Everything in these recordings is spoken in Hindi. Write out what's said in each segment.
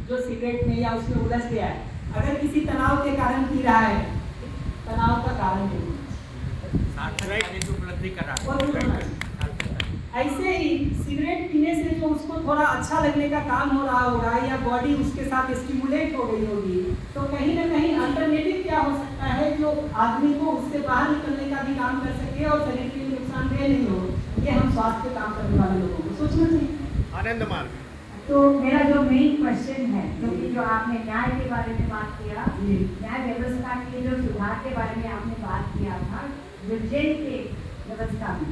जो सिगरेट में या उसमें उलझ गया है, अगर किसी तनाव के कारण पी रहा है, तनाव का कारण है उपलब्धि करा। ऐसे ही सिगरेट पीने से जो उसको थोड़ा अच्छा लगने का काम हो रहा होगा या बॉडी उसके साथ स्टिमुलेट हो गई होगी, तो कहीं ना कहीं अल्टरनेटिव क्या हो सकता है जो आदमी को उससे बाहर निकलने का भी काम कर सके और शरीर के लिए नुकसानदेह नहीं हो। ये हम स्वास्थ्य पे काम करने वाले लोगों को सोचना चाहिए। आनंद मार्ग। तो मेरा जो मेन क्वेश्चन है, क्योंकि जो आपने न्याय के बारे में बात किया, न्याय व्यवस्था के जो सुधार के बारे में आपने बात किया था, जो जेल के व्यवस्था में,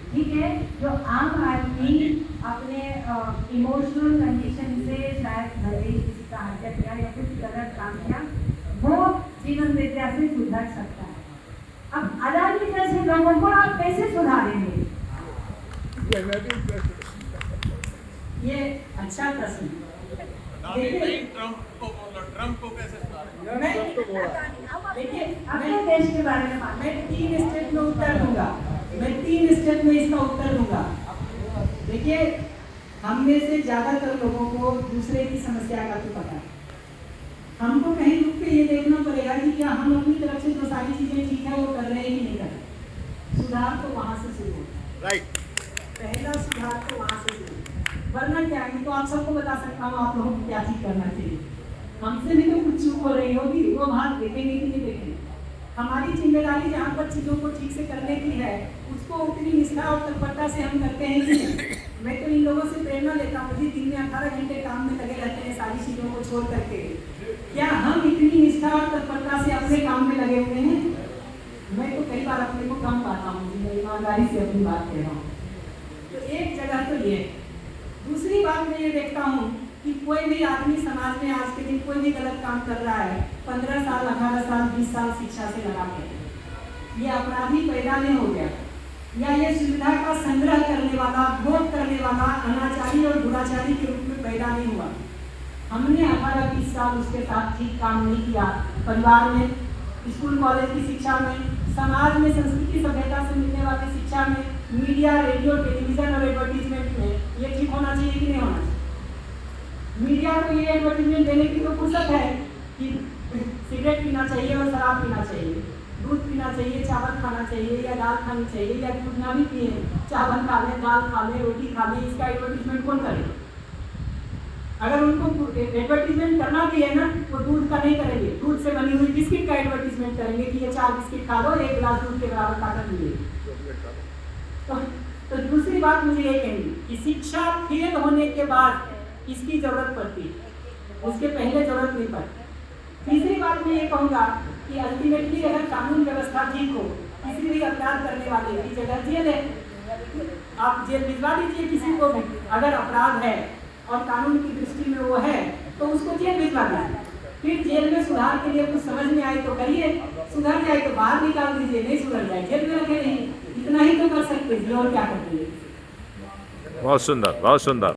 ठीक है, जो आम आदमी अपने इमोशनल कंडीशन से शायद भले किसी का हत्या किया या कुछ गलत काम किया, वो जीवन विद्या से सुधर सकता है। अब अदालत जैसे लोगों को आप कैसे सुधारेंगे? ये अच्छा प्रश्न। ट्रम्प को कैसे देखिए, अपने देश के बारे में बात, मैं 3 स्टेप में उत्तर दूंगा। मैं 3 स्टेप में इसका उत्तर दूंगा। देखिए, हम में से ज्यादातर लोगों को दूसरे की समस्या का तो पता है। हमको कहीं रुक के ये देखना पड़ेगा कि क्या हम अपनी तरफ से जो सारी चीजें ठीक है वो कर रहे हैं कि नहीं कर रहे। सुधार तो वहां से शुरू होता है। राइट। पहला सुधार तो वहां से शुरू होता है। वरना क्या है, तो आप सबको बता सकता हूँ आप लोगों को क्या चीज करना चाहिए। हमसे भी तो कुछ चूक हो रही होगी, वो बाहर देखेंगे कि नहीं देखेंगे। हमारी जिम्मेदारी जहाँ पर चीज़ों को ठीक से करने की है, उसको उतनी निष्ठा और तत्परता से हम करते हैं कि नहीं। मैं तो इन लोगों से प्रेरणा लेता हूँ जी, दिन में 18 घंटे काम में लगे रहते हैं सारी चीज़ों को छोड़ करके। क्या हम इतनी निष्ठा और तत्परता से अपने काम में लगे हुए हैं? मैं तो कई बार अपने को कम पाता हूँ जी, मैं ईमानदारी से अपनी बात कह रहा हूँ। तो एक जगह तो ये। दूसरी बात मैं ये देखता हूँ कि कोई भी आदमी समाज में आज के दिन कोई भी गलत काम कर रहा है, 15 साल 18 साल 20 साल शिक्षा से लगा के, ये अपराधी पैदा नहीं हो गया, या ये सुविधा का संग्रह करने वाला, भोग करने वाला अनाचारी और दुराचारी के रूप में पैदा नहीं हुआ। हमने 18-20 साल उसके साथ ठीक काम नहीं किया। परिवार में, स्कूल कॉलेज की शिक्षा में, समाज में संस्कृति सभ्यता से मिलने वाली शिक्षा में, मीडिया, रेडियो, टेलीविजन और एडवर्टीजमेंट में ये ठीक होना चाहिए कि नहीं होना चाहिए? मीडिया को ये एडवर्टीजमेंट देने की तो फुर्सत है कि सिगरेट पीना चाहिए और शराब पीना चाहिए, दूध पीना चाहिए, चावल खाना चाहिए या दाल खानी चाहिए, या दूध ना भी पिए, चावल खा लें, दाल खा लें, रोटी खा लें, इसका एडवर्टीजमेंट कौन करे? अगर उनको एडवर्टीजमेंट करना भी है ना, तो दूध का नहीं करेंगे, दूध से बनी हुई बिस्किट का एडवर्टीजमेंट करेंगे कि ये 4 बिस्किट खा लो, 1 गिलास दूध के बराबर ताकत मिलेगी। तो दूसरी बात मुझे ये कहनी कि शिक्षा फेल होने के बाद इसकी जरूरत पड़ती है, उसके पहले जरूरत नहीं पड़ती। तीसरी बात मैं ये कहूँगा कि अल्टीमेटली अगर कानून व्यवस्था ठीक हो, किसी भी अपराध करने वाले की जगह जेल है, आप जेल भिजवा दीजिए किसी को भी। अगर अपराध है और कानून की दृष्टि में वो है तो उसको जेल भिजवा दीजिए। फिर जेल में सुधार के लिए कुछ समझ में आए तो करिए, सुधर जाए तो बाहर निकाल दीजिए, नहीं सुधर जाए जेल में रखे नहीं। इतना ही तो कर सकते हैं और क्या कर रही है। बहुत सुंदर, बहुत सुंदर।